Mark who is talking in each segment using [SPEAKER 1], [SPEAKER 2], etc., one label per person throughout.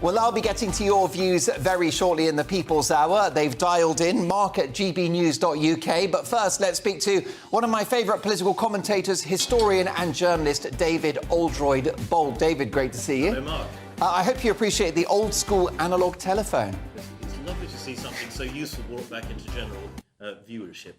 [SPEAKER 1] Well, I'll be getting to your views very shortly in the People's Hour. They've dialed in, mark at gbnews.uk. But first, let's speak to one of my favourite political commentators, historian and journalist, David Oldroyd-Bolt. David, great to see you.
[SPEAKER 2] Hello, Mark.
[SPEAKER 1] I hope you appreciate the old-school analogue telephone.
[SPEAKER 2] It's lovely to see something so useful brought back into general viewership.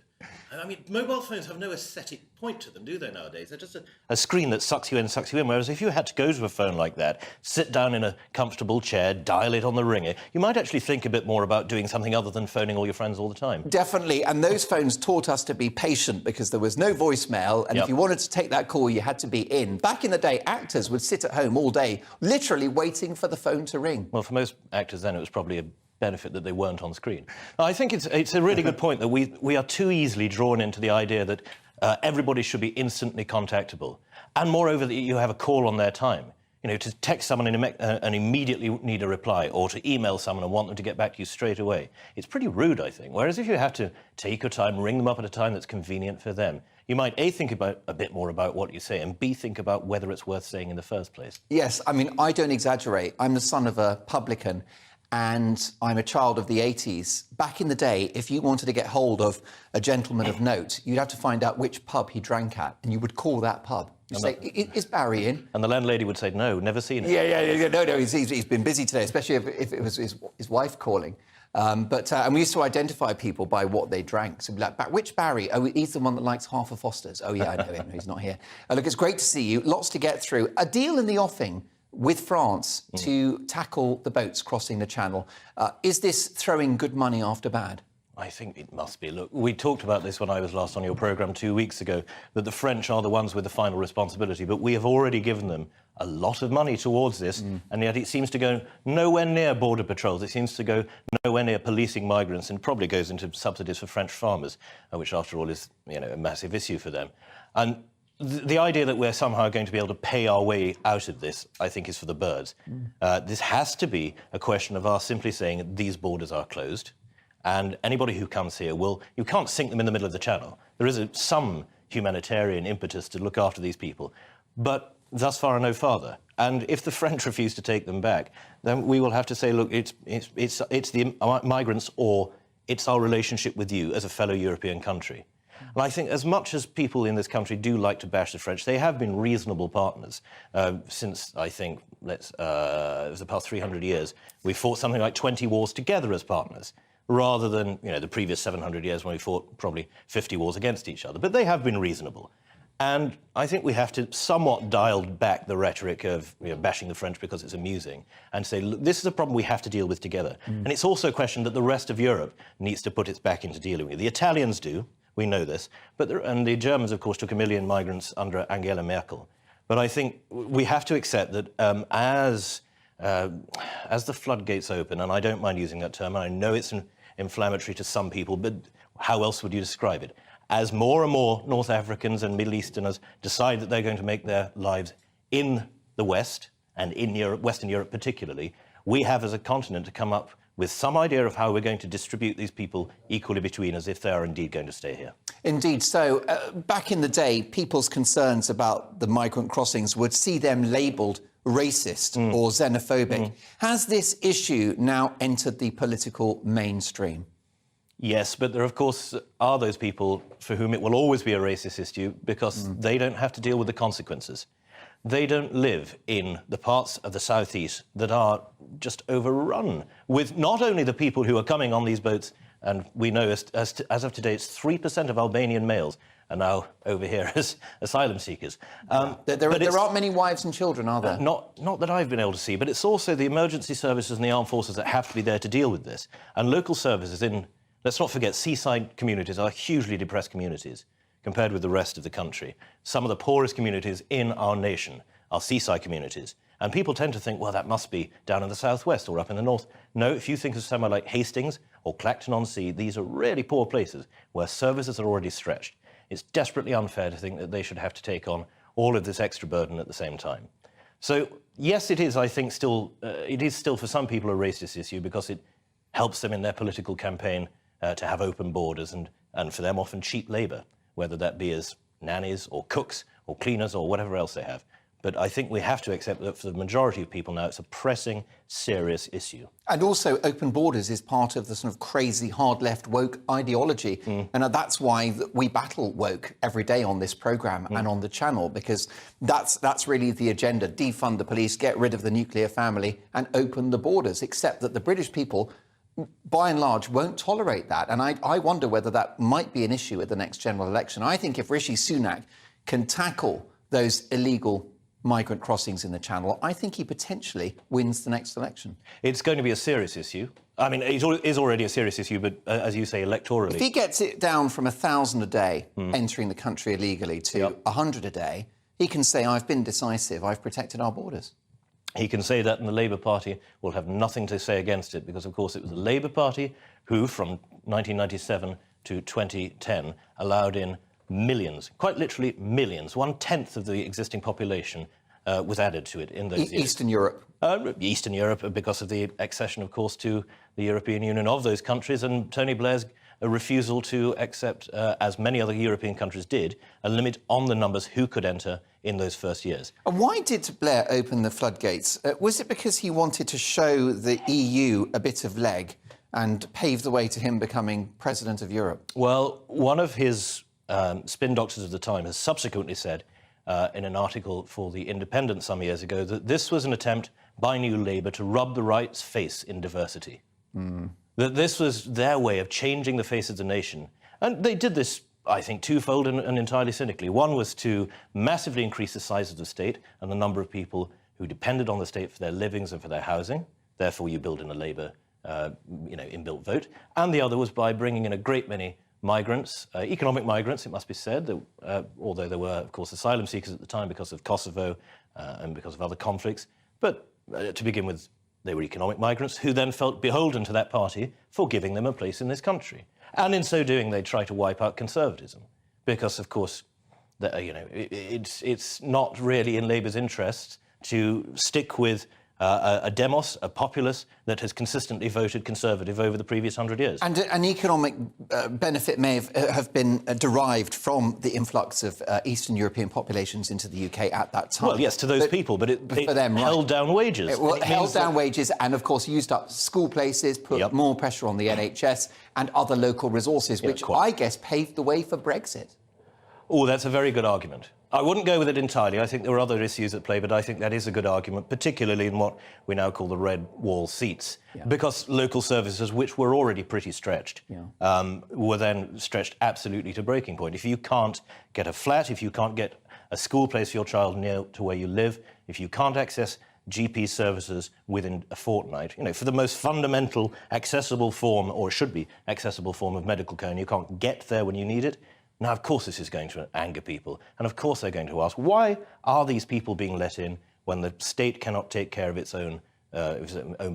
[SPEAKER 2] I mean, mobile phones have no aesthetic point to them, do they, nowadays? They're just a screen that sucks you in, whereas if you had to go to a phone like that, sit down in a comfortable chair, dial it on the ringer, you might actually think a bit more about doing something other than phoning all your friends all the time.
[SPEAKER 1] Definitely, and those phones taught us to be patient because there was no voicemail, and if you wanted to take that call, you had to be in. Back in the day, actors would sit at home all day, literally waiting for the phone to ring.
[SPEAKER 2] Well, for most actors then, it was probably a benefit that they weren't on screen. I think it's a really good point that we are too easily drawn into the idea that everybody should be instantly contactable, and moreover that you have a call on their time. You know, to text someone and immediately need a reply, or to email someone and want them to get back to you straight away. It's pretty rude, I think. Whereas if you have to take your time, ring them up at a time that's convenient for them, you might A, think about a bit more about what you say, and B, think about whether it's worth saying in the first place.
[SPEAKER 1] Yes, I mean, I don't exaggerate. I'm the son of a publican, and I'm a child of the 80s. Back in the day, if you wanted to get hold of a gentleman of note, you'd have to find out which pub he drank at, and you would call that pub. You'd say, is Barry in?
[SPEAKER 2] And the landlady would say, no, never seen it.
[SPEAKER 1] Yeah, no, he's been busy today, especially if it was his wife calling. And we used to identify people by what they drank. So we'd be like, which Barry? Oh, he's the one that likes half of Foster's. Oh, yeah, I know him. He's not here. Look, it's great to see you. Lots to get through. A deal in the offing with France to tackle the boats crossing the Channel. Is this throwing good money after bad?
[SPEAKER 2] I think it must be. Look, we talked about this when I was last on your programme 2 weeks ago, that the French are the ones with the final responsibility, but we have already given them a lot of money towards this, and yet it seems to go nowhere near border patrols. It seems to go nowhere near policing migrants, and probably goes into subsidies for French farmers, which, after all, is, you know, a massive issue for them. And the idea that we're somehow going to be able to pay our way out of this, I think, is for the birds. This has to be a question of us simply saying these borders are closed, and anybody who comes here you can't sink them in the middle of the Channel. There is some humanitarian impetus to look after these people, but thus far and no farther. And if the French refuse to take them back, then we will have to say, look, it's the migrants, or it's our relationship with you as a fellow European country. And I think as much as people in this country do like to bash the French, they have been reasonable partners since, I think, it was the past 300 years. We fought something like 20 wars together as partners, rather than, you know, the previous 700 years when we fought probably 50 wars against each other. But they have been reasonable. And I think we have to somewhat dial back the rhetoric of, you know, bashing the French because it's amusing, and say, look, this is a problem we have to deal with together. And it's also a question that the rest of Europe needs to put its back into dealing with. The Italians do. We know this, and the Germans, of course, took 1 million migrants under Angela Merkel. But I think we have to accept that as the floodgates open, and I don't mind using that term, and I know it's inflammatory to some people, but how else would you describe it? As more and more North Africans and Middle Easterners decide that they're going to make their lives in the West, and in Europe, Western Europe particularly, we have as a continent to come up with some idea of how we're going to distribute these people equally between us if they are indeed going to stay here.
[SPEAKER 1] Indeed. So, back in the day, people's concerns about the migrant crossings would see them labelled racist or xenophobic. Has this issue now entered the political mainstream?
[SPEAKER 2] Yes, but there, of course, are those people for whom it will always be a racist issue because they don't have to deal with the consequences. They don't live in the parts of the southeast that are just overrun with not only the people who are coming on these boats, and we know as of today it's 3% of Albanian males are now over here as asylum seekers.
[SPEAKER 1] There aren't many wives and children, are there?
[SPEAKER 2] Not that I've been able to see, but it's also the emergency services and the armed forces that have to be there to deal with this. And local services in, let's not forget, seaside communities are hugely depressed communities compared with the rest of the country. Some of the poorest communities in our nation are seaside communities. And people tend to think, well, that must be down in the southwest or up in the north. No, if you think of somewhere like Hastings or Clacton-on-Sea, these are really poor places where services are already stretched. It's desperately unfair to think that they should have to take on all of this extra burden at the same time. So, yes, it is, I think, still for some people a racist issue because it helps them in their political campaign to have open borders and for them often cheap labour, whether that be as nannies or cooks or cleaners or whatever else they have. But I think we have to accept that for the majority of people now, it's a pressing, serious issue.
[SPEAKER 1] And also, open borders is part of the sort of crazy hard-left woke ideology. And that's why we battle woke every day on this programme and on the channel, because that's really the agenda. Defund the police, get rid of the nuclear family and open the borders, except that the British people, by and large, won't tolerate that. And I wonder whether that might be an issue at the next general election. I think if Rishi Sunak can tackle those illegal migrant crossings in the Channel, I think he potentially wins the next election.
[SPEAKER 2] It's going to be a serious issue. I mean, it is already a serious issue, but as you say, electorally.
[SPEAKER 1] If he gets it down from 1,000 a day entering the country illegally to 100 a day, he can say, I've been decisive, I've protected our borders.
[SPEAKER 2] He can say that, and the Labour Party will have nothing to say against it, because, of course, it was the Labour Party who, from 1997 to 2010, allowed in millions, quite literally millions, 1/10 of the existing population was added to it in those years.
[SPEAKER 1] Eastern Europe.
[SPEAKER 2] Eastern Europe, because of the accession, of course, to the European Union of those countries, and Tony Blair's refusal to accept, as many other European countries did, a limit on the numbers who could enter in those first years.
[SPEAKER 1] And why did Blair open the floodgates? Was it because he wanted to show the EU a bit of leg and pave the way to him becoming President of Europe?
[SPEAKER 2] Well, one of his spin doctors of the time has subsequently said in an article for The Independent some years ago that this was an attempt by New Labour to rub the right's face in diversity. That this was their way of changing the face of the nation. And they did this, I think, twofold and entirely cynically. One was to massively increase the size of the state and the number of people who depended on the state for their livings and for their housing. Therefore, you build in a Labour inbuilt vote. And the other was by bringing in a great many migrants, economic migrants, it must be said, although there were, of course, asylum seekers at the time because of Kosovo and because of other conflicts. But to begin with, they were economic migrants who then felt beholden to that party for giving them a place in this country. And in so doing, they try to wipe out conservatism because, of course, it's not really in Labour's interests to stick with a demos, a populace that has consistently voted Conservative over the previous 100 years.
[SPEAKER 1] And an economic benefit may have been derived from the influx of Eastern European populations into the UK at that time.
[SPEAKER 2] Well, yes, to those people, but it held down wages.
[SPEAKER 1] It held down wages and, of course, used up school places, put more pressure on the NHS and other local resources, which I guess paved the way for Brexit.
[SPEAKER 2] Oh, that's a very good argument. I wouldn't go with it entirely. I think there are other issues at play, but I think that is a good argument, particularly in what we now call the red wall seats, because local services, which were already pretty stretched, were then stretched absolutely to breaking point. If you can't get a flat, if you can't get a school place for your child near to where you live, if you can't access GP services within a fortnight, for the most fundamental accessible form, or should be accessible form of medical care, and you can't get there when you need it, now, of course, this is going to anger people. And, of course, they're going to ask, why are these people being let in when the state cannot take care of its own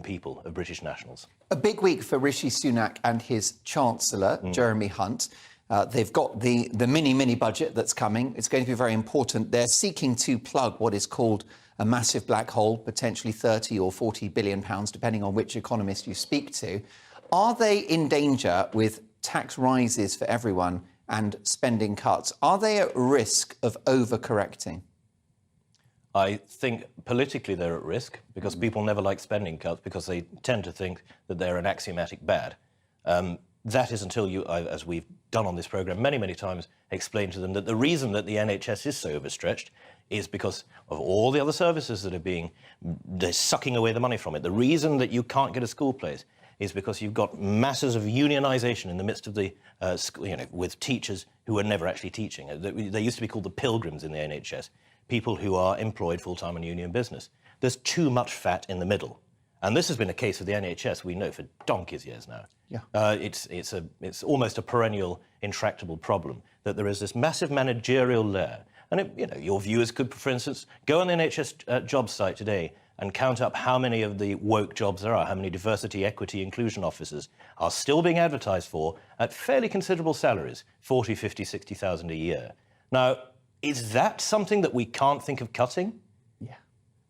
[SPEAKER 2] people, of British nationals?
[SPEAKER 1] A big week for Rishi Sunak and his Chancellor, Jeremy Hunt. They've got the mini budget that's coming. It's going to be very important. They're seeking to plug what is called a massive black hole, potentially 30 or 40 billion pounds, depending on which economist you speak to. Are they in danger with tax rises for everyone and spending cuts? Are they at risk of overcorrecting?
[SPEAKER 2] I think politically they're at risk because people never like spending cuts because they tend to think that they're an axiomatic bad. That is until you, as we've done on this programme many times, explain to them that the reason that the NHS is so overstretched is because of all the other services that they're sucking away the money from it. The reason that you can't get a school place is because you've got masses of unionisation in the midst of the, with teachers who are never actually teaching. They used to be called the pilgrims in the NHS, people who are employed full-time in union business. There's too much fat in the middle. And this has been a case of the NHS, we know, for donkey's years now. It's almost a perennial, intractable problem, that there is this massive managerial layer. And, your viewers could, for instance, go on the NHS job site today and count up how many of the woke jobs there are, how many diversity, equity, inclusion officers are still being advertised for at fairly considerable salaries, 40, 50, 60,000 a year. Now, is that something that we can't think of cutting?
[SPEAKER 1] Yeah.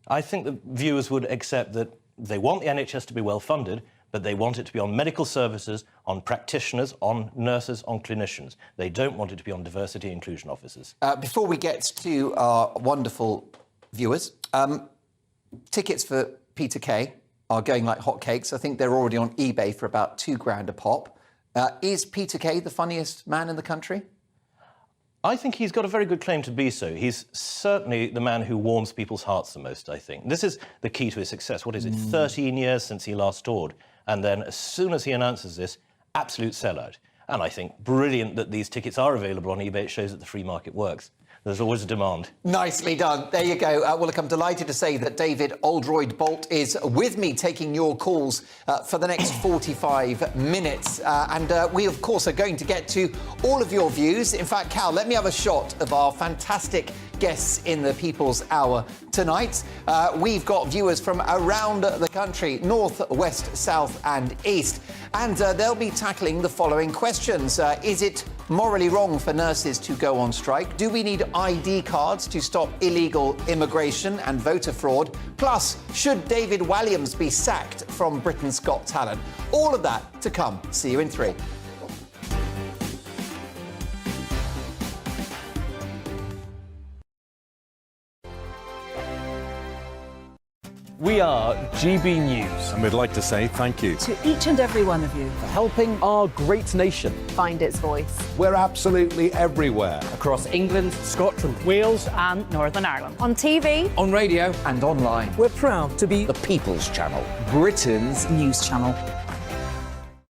[SPEAKER 2] I think the viewers would accept that they want the NHS to be well funded, but they want it to be on medical services, on practitioners, on nurses, on clinicians. They don't want it to be on diversity inclusion officers.
[SPEAKER 1] Before we get to our wonderful viewers. Tickets for Peter Kay are going like hotcakes. I think they're already on eBay for about £2,000 a pop. Is Peter Kay the funniest man in the country?
[SPEAKER 2] I think he's got a very good claim to be so. He's certainly the man who warms people's hearts the most, I think. This is the key to his success. What is it, 13 years since he last toured? And then as soon as he announces this, absolute sellout. And I think brilliant that these tickets are available on eBay. It shows that the free market works. There's always a demand. Nicely done. There you go. Well, look, I'm delighted to say that David Oldroyd-Bolt is with me taking your calls for the next 45 minutes. And we, of course, are going to get to all of your views. In fact, Cal, let me have a shot of our fantastic guests in the People's Hour tonight. We've got viewers from around the country, north, west, south and east. And they'll be tackling the following questions. Is it morally wrong for nurses to go on strike? Do we need ID cards to stop illegal immigration and voter fraud? Plus, should David Walliams be sacked from Britain's Got Talent? All of that to come. See you in 3.
[SPEAKER 3] We are GB News.
[SPEAKER 4] And we'd like to say thank you
[SPEAKER 5] to each and every one of you
[SPEAKER 3] for helping our great nation
[SPEAKER 6] find its voice.
[SPEAKER 4] We're absolutely everywhere.
[SPEAKER 3] Across England, Scotland,
[SPEAKER 6] Wales and Northern Ireland. On TV,
[SPEAKER 3] on radio
[SPEAKER 1] and online.
[SPEAKER 3] We're proud to be the People's Channel, Britain's news channel.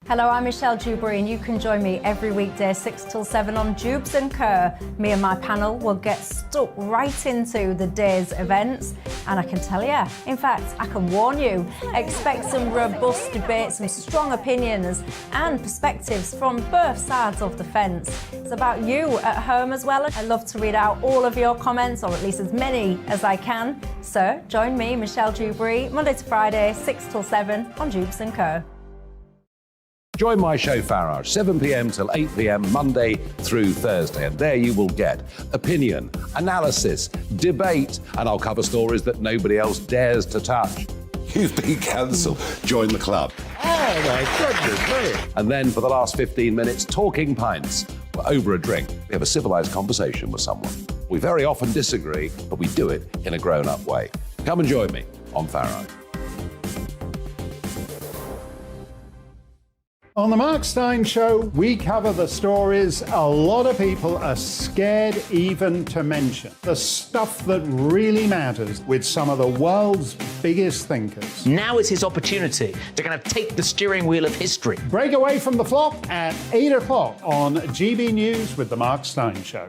[SPEAKER 6] Hello, I'm Michelle Dewberry and you can join me every weekday 6 till 7 on Jubes and Kerr. Me and my panel will get stuck right into the day's events and I can tell you, in fact, I can warn you, expect some robust debates, some strong opinions and perspectives from both sides of the fence. It's about you at home as well. I love to read out all of your comments, or at least as many as I can. So join me, Michelle Dewberry, Monday to Friday, 6 till 7 on Jubes and Kerr.
[SPEAKER 4] Join my show Farage, 7 p.m. till 8 p.m. Monday through Thursday. And there you will get opinion, analysis, debate, and I'll cover stories that nobody else dares to touch. You've been cancelled. Join the club. Oh, my goodness me. And then for the last 15 minutes, talking pints. We're over a drink. We have a civilised conversation with someone. We very often disagree, but we do it in a grown-up way. Come and join me on Farage.
[SPEAKER 7] On the Mark Steyn Show, we cover the stories a lot of people are scared even to mention. The stuff that really matters with some of the world's biggest thinkers.
[SPEAKER 8] Now is his opportunity to kind of take the steering wheel of history.
[SPEAKER 7] Break away from the flop at 8 o'clock on GB News with the Mark Steyn Show.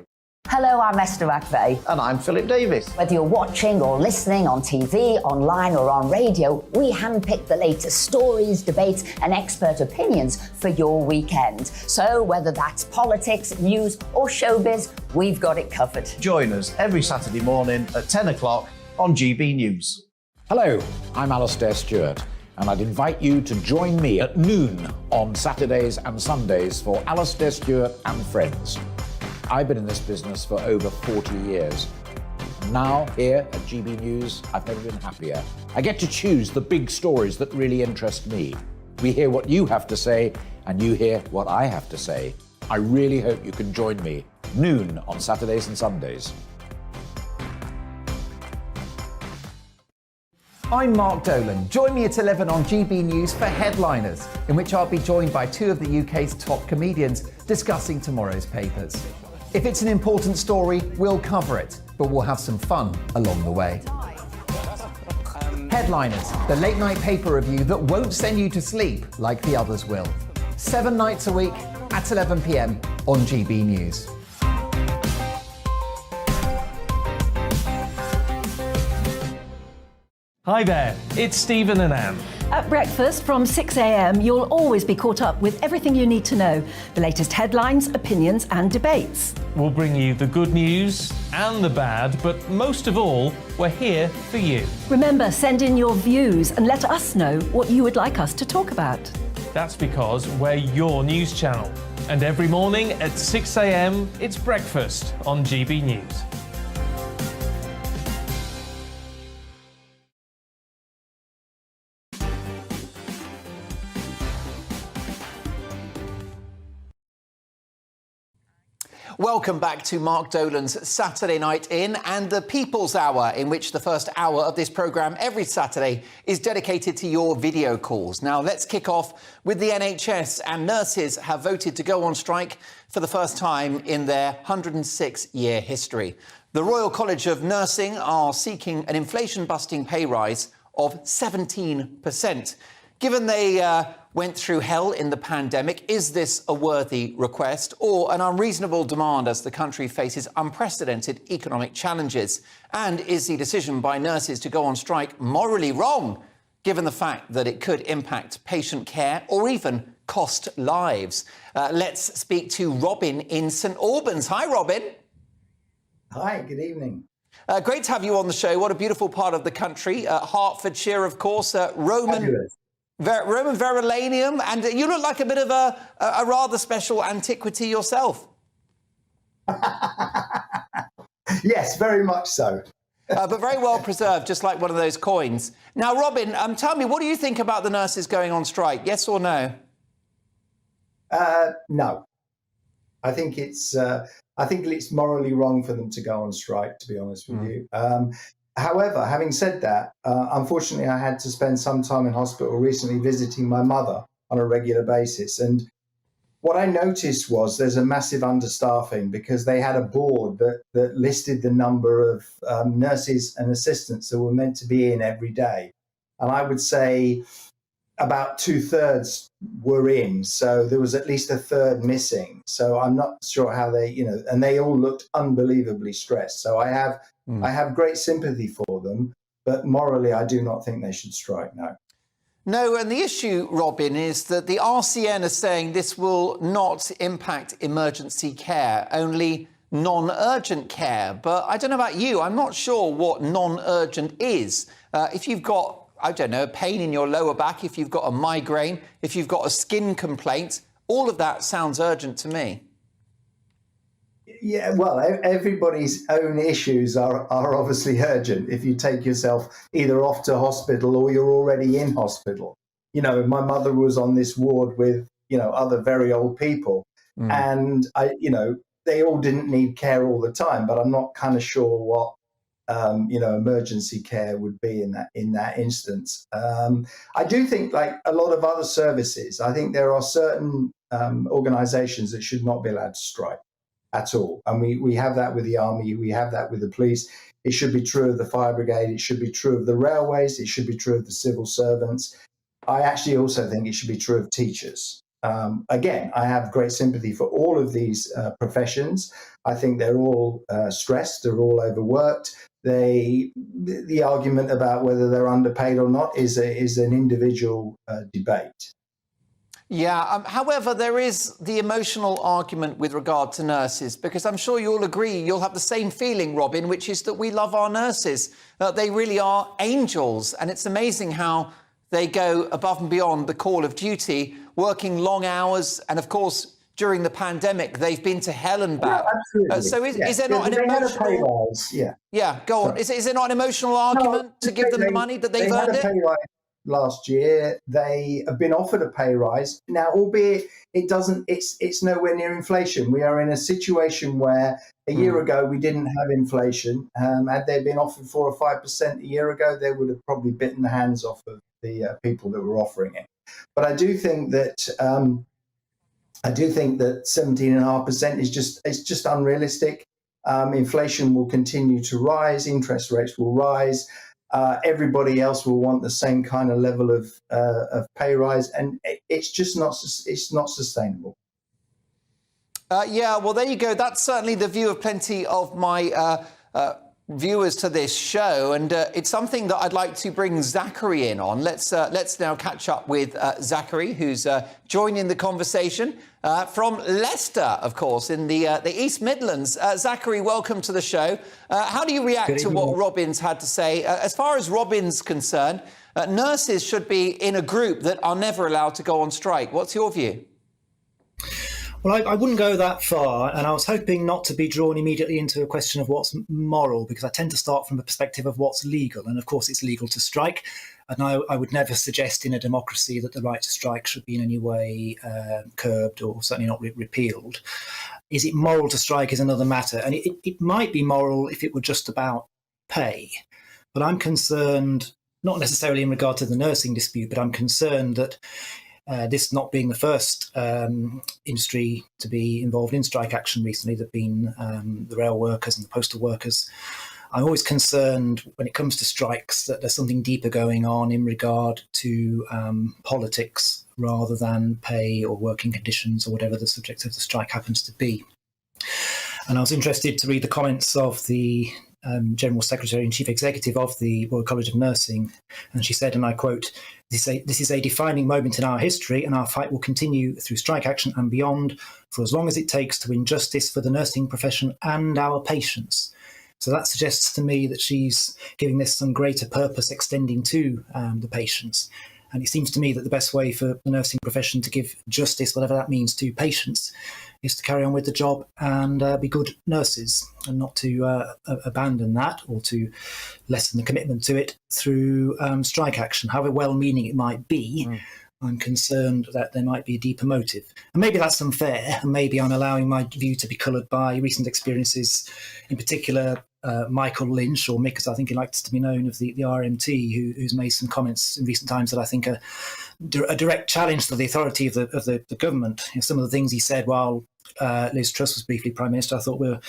[SPEAKER 9] Hello, I'm Esther McVeigh.
[SPEAKER 10] And I'm Philip Davis.
[SPEAKER 9] Whether you're watching or listening on TV, online or on radio, we handpick the latest stories, debates and expert opinions for your weekend. So whether that's politics, news or showbiz, we've got it covered.
[SPEAKER 10] Join us every Saturday morning at 10 o'clock on GB News.
[SPEAKER 11] Hello, I'm Alastair Stewart, and I'd invite you to join me at noon on Saturdays and Sundays for Alastair Stewart and Friends. I've been in this business for over 40 years. Now, here at GB News, I've never been happier. I get to choose the big stories that really interest me. We hear what you have to say, and you hear what I have to say. I really hope you can join me, noon on Saturdays and Sundays.
[SPEAKER 1] I'm Mark Dolan. Join me at 11 on GB News for Headliners, in which I'll be joined by 2 of the UK's top comedians discussing tomorrow's papers. If it's an important story, we'll cover it, but we'll have some fun along the way. Headliners, the late night paper review that won't send you to sleep like the others will. 7 nights a week at 11 p.m. on GB News.
[SPEAKER 3] Hi there, it's Stephen and Anne.
[SPEAKER 5] At breakfast from 6 a.m, you'll always be caught up with everything you need to know, the latest headlines, opinions and debates.
[SPEAKER 3] We'll bring you the good news and the bad, but most of all, we're here for you.
[SPEAKER 5] Remember, send in your views and let us know what you would like us to talk about.
[SPEAKER 3] That's because we're your news channel. And every morning at 6 a.m, it's breakfast on GB News.
[SPEAKER 1] Welcome back to Mark Dolan's Saturday Night In and the People's Hour, in which the first hour of this programme every Saturday is dedicated to your video calls. Now, let's kick off with the NHS, and nurses have voted to go on strike for the first time in their 106-year history. The Royal College of Nursing are seeking an inflation-busting pay rise of 17%. Given they went through hell in the pandemic, is this a worthy request or an unreasonable demand as the country faces unprecedented economic challenges? And is the decision by nurses to go on strike morally wrong, given the fact that it could impact patient care or even cost lives? Let's speak to Robin in St Albans. Hi, Robin.
[SPEAKER 12] Hi, good evening.
[SPEAKER 1] Great to have you on the show. What a beautiful part of the country. Hertfordshire, of course. Roman Verulamium, and you look like a bit of a rather special antiquity yourself.
[SPEAKER 12] Yes, very much so.
[SPEAKER 1] But very well preserved, just like one of those coins. Now, Robin, tell me, what do you think about the nurses going on strike? Yes or no?
[SPEAKER 12] No. I think it's morally wrong for them to go on strike, to be honest with you. However, having said that, unfortunately, I had to spend some time in hospital recently visiting my mother on a regular basis. And what I noticed was there's a massive understaffing because they had a board that listed the number of nurses and assistants that were meant to be in every day. And I would say about 2/3 were in. So there was at least a third missing. So I'm not sure how they, and they all looked unbelievably stressed. So I have great sympathy for them, but morally, I do not think they should strike, no.
[SPEAKER 1] No, and the issue, Robin, is that the RCN are saying this will not impact emergency care, only non-urgent care. But I don't know about you, I'm not sure what non-urgent is. If you've got, I don't know, pain in your lower back, if you've got a migraine, if you've got a skin complaint, all of that sounds urgent to me.
[SPEAKER 12] Yeah, well, everybody's own issues are obviously urgent if you take yourself either off to hospital or you're already in hospital. My mother was on this ward with, other very old people. And, they all didn't need care all the time, but I'm not kind of sure what, emergency care would be in that instance. I do think, like a lot of other services, I think there are certain organisations that should not be allowed to strike at all. And we have that with the army, we have that with the police. It should be true of the fire brigade, it should be true of the railways, it should be true of the civil servants. I actually also think it should be true of teachers. Again, I have great sympathy for all of these professions. I think they're all stressed, they're all overworked. The argument about whether they're underpaid or not is an individual debate.
[SPEAKER 1] Yeah, however, there is the emotional argument with regard to nurses, because I'm sure you'll agree, you'll have the same feeling, Robin, which is that we love our nurses. They really are angels, and it's amazing how they go above and beyond the call of duty, working long hours, and of course, during the pandemic, they've been to hell and back.
[SPEAKER 12] Absolutely.
[SPEAKER 1] So is there not an emotional... Yeah, go on. Is there not an emotional argument to give them the money that they've earned it?
[SPEAKER 12] Last year, they have been offered a pay rise now, albeit it's nowhere near inflation. We are in a situation where a year ago we didn't have inflation. Had they been offered 4 or 5% a year ago, they would have probably bitten the hands off of the people that were offering it. But I do think that 17.5% is just unrealistic. Inflation will continue to rise, interest rates will rise. Everybody else will want the same kind of level of pay rise, and it's just not sustainable.
[SPEAKER 1] Yeah, well, there you go. That's certainly the view of plenty of my viewers to this show, and it's something that I'd like to bring Zachary in on. Let's now catch up with Zachary, who's joining the conversation from Leicester, of course, in the East Midlands. Zachary, welcome to the show. How do you react to what Robin's had to say? As far as Robin's concerned, nurses should be in a group that are never allowed to go on strike. What's your view?
[SPEAKER 13] Well, I wouldn't go that far, and I was hoping not to be drawn immediately into a question of what's moral, because I tend to start from the perspective of what's legal, and of course it's legal to strike, and I would never suggest in a democracy that the right to strike should be in any way curbed or certainly not repealed. Is it moral to strike is another matter. And it might be moral if it were just about pay. But I'm concerned, not necessarily in regard to the nursing dispute, but I'm concerned that this not being the first industry to be involved in strike action recently, there have been the rail workers and the postal workers. I'm always concerned when it comes to strikes that there's something deeper going on in regard to politics rather than pay or working conditions or whatever the subject of the strike happens to be. And I was interested to read the comments of the General Secretary and Chief Executive of the Royal College of Nursing. And she said, and I quote, this is a defining moment in our history, and our fight will continue through strike action and beyond for as long as it takes to win justice for the nursing profession and our patients. So that suggests to me that she's giving this some greater purpose extending to the patients. And it seems to me that the best way for the nursing profession to give justice, whatever that means, to patients is to carry on with the job and be good nurses, and not to abandon that or to lessen the commitment to it through strike action, however well-meaning it might be. I'm concerned that there might be a deeper motive. And maybe that's unfair, and maybe I'm allowing my view to be coloured by recent experiences, in particular Michael Lynch, or Mick as I think he likes to be known, of the RMT, who's made some comments in recent times that I think are a direct challenge to the authority of the government. You know, some of the things he said while Liz Truss was briefly Prime Minister I thought were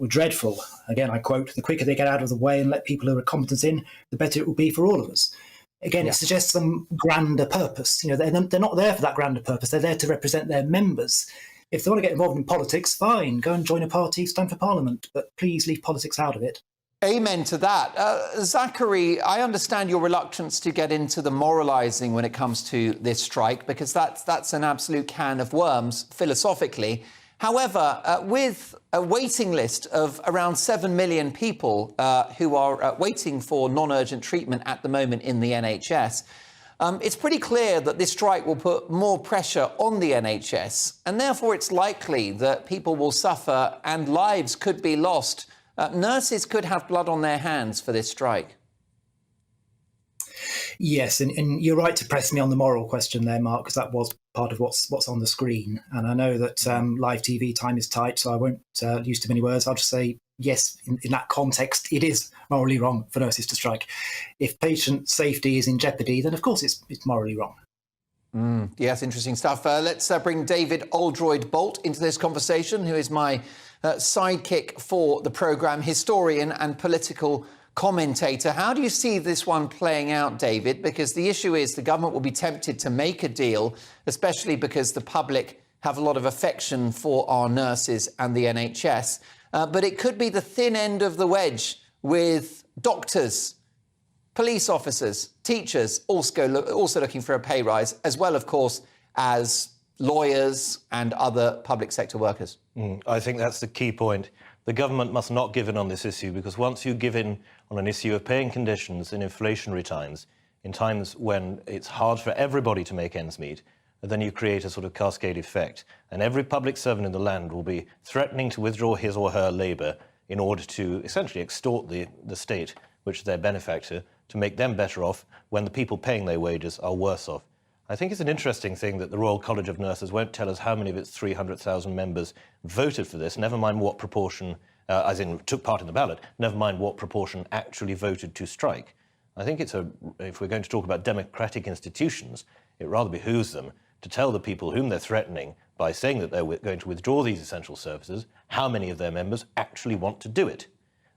[SPEAKER 13] dreadful. Again, I quote, "The quicker they get out of the way and let people who are competent in, the better it will be for all of us." Again, It suggests some grander purpose. You know, they're not there for that grander purpose. They're there to represent their members. If they want to get involved in politics, fine, go and join a party, stand for Parliament, but please leave politics out of it.
[SPEAKER 1] Amen to that. Zachary, I understand your reluctance to get into the moralising when it comes to this strike, because that's an absolute can of worms, philosophically. However, with a waiting list of around 7 million people who are waiting for non-urgent treatment at the moment in the NHS, it's pretty clear that this strike will put more pressure on the NHS, and therefore it's likely that people will suffer and lives could be lost. Nurses could have blood on their hands for this strike.
[SPEAKER 13] Yes, and you're right to press me on the moral question there, Mark, because that was part of what's on the screen. And I know that live TV time is tight, so I won't use too many words. I'll just say, yes, in that context, it is morally wrong for nurses to strike. If patient safety is in jeopardy, then of course it's morally wrong.
[SPEAKER 1] Yes, interesting stuff. Let's bring David Oldroyd-Bolt into this conversation, who is my sidekick for the programme, historian and political commentator. How do you see this one playing out, David? Because the issue is the government will be tempted to make a deal, especially because the public have a lot of affection for our nurses and the NHS. But it could be the thin end of the wedge with doctors, police officers, teachers also looking for a pay rise, as well, of course, as lawyers and other public sector workers.
[SPEAKER 2] I think that's the key point. The government must not give in on this issue, because once you give in on an issue of paying conditions in inflationary times, in times when it's hard for everybody to make ends meet, then you create a sort of cascade effect. And every public servant in the land will be threatening to withdraw his or her labour in order to essentially extort the state, which is their benefactor, to make them better off when the people paying their wages are worse off. I think it's an interesting thing that the Royal College of Nurses won't tell us how many of its 300,000 members voted for this, never mind what proportion, as in took part in the ballot, never mind what proportion actually voted to strike. I think if we're going to talk about democratic institutions, it rather behooves them to tell the people whom they're threatening by saying that they're going to withdraw these essential services, how many of their members actually want to do it.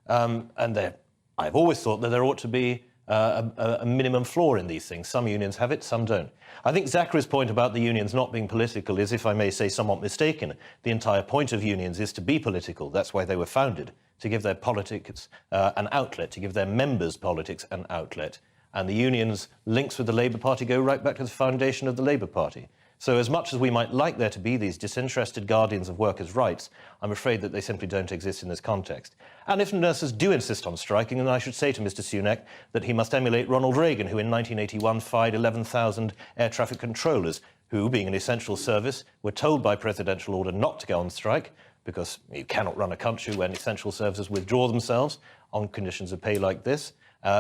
[SPEAKER 2] I've always thought that there ought to be a minimum floor in these things. Some unions have it, some don't. I think Zachary's point about the unions not being political is, if I may say, somewhat mistaken. The entire point of unions is to be political. That's why they were founded, to give their politics an outlet, to give their members' politics an outlet. And the unions' links with the Labour Party go right back to the foundation of the Labour Party. So as much as we might like there to be these disinterested guardians of workers' rights, I'm afraid that they simply don't exist in this context. And if nurses do insist on striking, then I should say to Mr Sunak that he must emulate Ronald Reagan, who in 1981 fired 11,000 air traffic controllers, who, being an essential service, were told by presidential order not to go on strike, because you cannot run a country when essential services withdraw themselves on conditions of pay like this.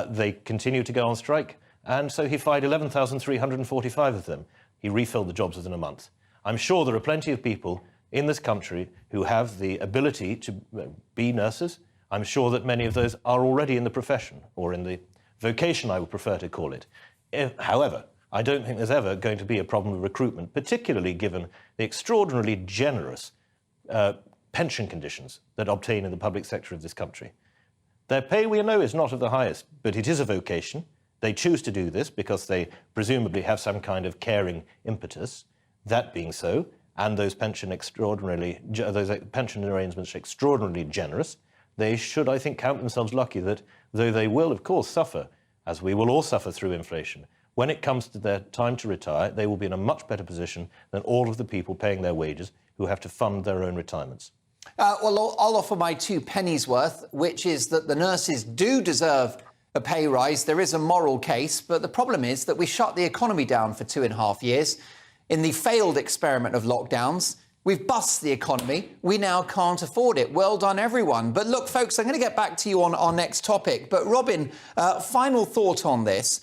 [SPEAKER 2] They continue to go on strike, and so he fired 11,345 of them. He refilled the jobs within a month. I'm sure there are plenty of people in this country who have the ability to be nurses. I'm sure that many of those are already in the profession, or in the vocation, I would prefer to call it. However, I don't think there's ever going to be a problem with recruitment, particularly given the extraordinarily generous pension conditions that obtain in the public sector of this country. Their pay, we know, is not of the highest, but it is a vocation. They choose to do this because they presumably have some kind of caring impetus. That being so, and those pension arrangements are extraordinarily generous, they should, I think, count themselves lucky that, though they will, of course, suffer, as we will all suffer through inflation, when it comes to their time to retire, they will be in a much better position than all of the people paying their wages who have to fund their own retirements.
[SPEAKER 1] Well, I'll offer my 2 pennies worth, which is that the nurses do deserve a pay rise. There is a moral case, but the problem is that we shut the economy down for 2.5 years. In the failed experiment of lockdowns, we've bust the economy. We now can't afford it. Well done, everyone. But look, folks, I'm going to get back to you on our next topic. But Robin, final thought on this.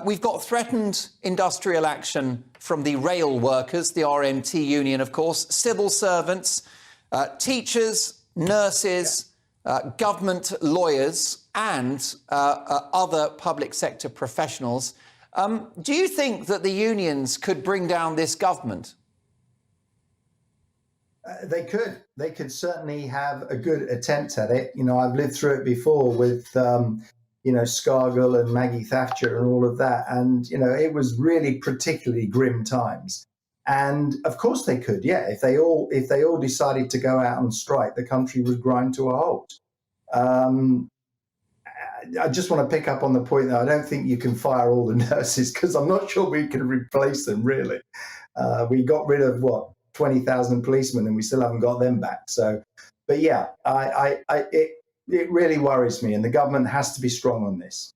[SPEAKER 1] We've got threatened industrial action from the rail workers, the RMT union, of course, civil servants, teachers, nurses, government lawyers and other public sector professionals. Do you think that the unions could bring down this government?
[SPEAKER 12] They could. They could certainly have a good attempt at it. You know, I've lived through it before with, Scargill and Maggie Thatcher and all of that. And, it was really particularly grim times. And of course they could, yeah. If they all decided to go out and strike, the country would grind to a halt. I just want to pick up on the point that I don't think you can fire all the nurses, because I'm not sure we can replace them, really. We got rid of, 20,000 policemen, and we still haven't got them back. So, but yeah, it really worries me, and the government has to be strong on this.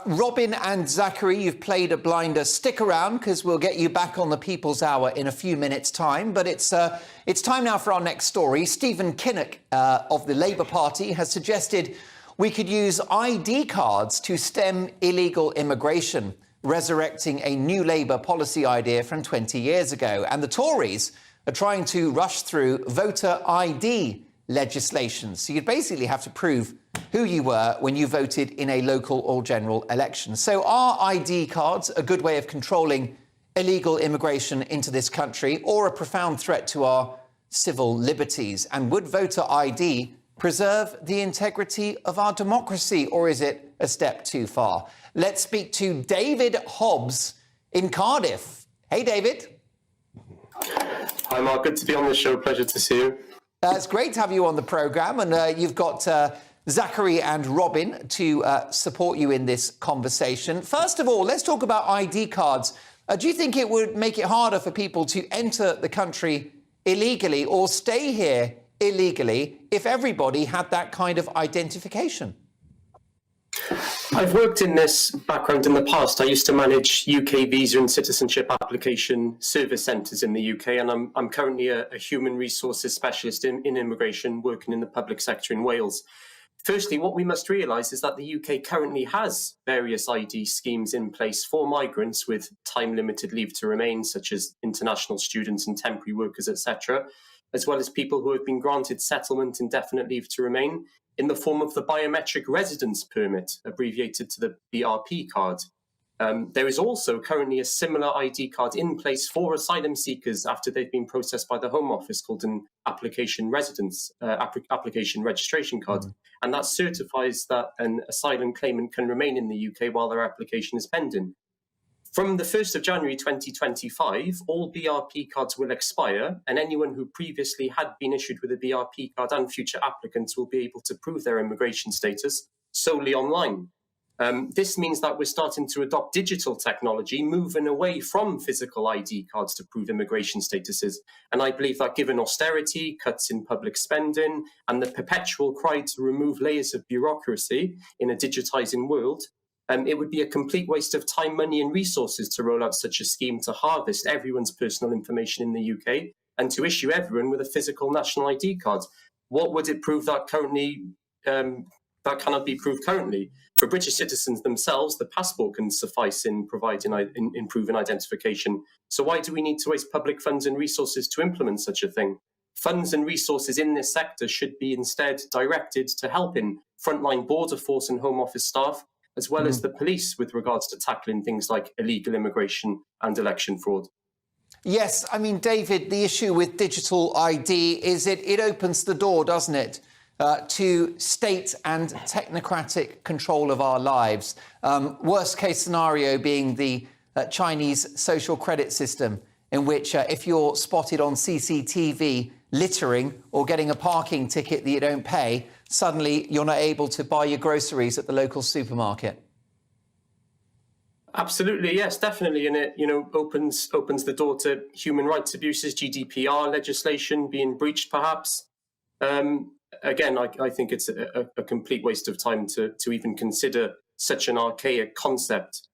[SPEAKER 1] Robin and Zachary, you've played a blinder. Stick around, because we'll get you back on the People's Hour in a few minutes' time. But it's time now for our next story. Stephen Kinnock of the Labour Party has suggested we could use ID cards to stem illegal immigration, resurrecting a new Labour policy idea from 20 years ago. And the Tories are trying to rush through voter ID legislation. So you'd basically have to prove who you were when you voted in a local or general election. So are ID cards a good way of controlling illegal immigration into this country, or a profound threat to our civil liberties? And would voter ID preserve the integrity of our democracy, or is it a step too far? Let's speak to David Hobbs in Cardiff. Hey, David.
[SPEAKER 14] Hi, Mark. Good to be on the show. Pleasure to see you.
[SPEAKER 1] It's great to have you on the programme, and you've got Zachary and Robin to support you in this conversation. First of all, let's talk about ID cards. Do you think it would make it harder for people to enter the country illegally or stay here illegally if everybody had that kind of identification?
[SPEAKER 14] I've worked in this background in the past. I used to manage UK visa and citizenship application service centres in the UK, and I'm currently a human resources specialist in immigration, working in the public sector in Wales. Firstly, what we must realise is that the UK currently has various ID schemes in place for migrants with time-limited leave to remain, such as international students and temporary workers, etc., as well as people who have been granted settlement indefinite leave to remain in the form of the biometric residence permit, abbreviated to the BRP card. There is also currently a similar ID card in place for asylum seekers after they've been processed by the Home Office, called an application registration card. And that certifies that an asylum claimant can remain in the UK while their application is pending. From the 1st of January 2025, all BRP cards will expire, and anyone who previously had been issued with a BRP card and future applicants will be able to prove their immigration status solely online. This means that we're starting to adopt digital technology, moving away from physical ID cards to prove immigration statuses. And I believe that given austerity, cuts in public spending, and the perpetual cry to remove layers of bureaucracy in a digitising world, it would be a complete waste of time, money and resources to roll out such a scheme to harvest everyone's personal information in the UK and to issue everyone with a physical national ID card. What would it prove that currently that cannot be proved currently? For British citizens themselves, the passport can suffice in improving identification. So why do we need to waste public funds and resources to implement such a thing? Funds and resources in this sector should be instead directed to helping frontline border force and Home Office staff, as well as the police, with regards to tackling things like illegal immigration and election fraud.
[SPEAKER 1] Yes, I mean, David, the issue with digital ID is it opens the door, doesn't it, to state and technocratic control of our lives. Worst case scenario being the Chinese social credit system, in which if you're spotted on CCTV littering or getting a parking ticket that you don't pay, suddenly you're not able to buy your groceries at the local supermarket.
[SPEAKER 14] Absolutely, yes, definitely, and it opens the door to human rights abuses, GDPR legislation being breached, perhaps. Again, I think it's a complete waste of time to even consider such an archaic concept,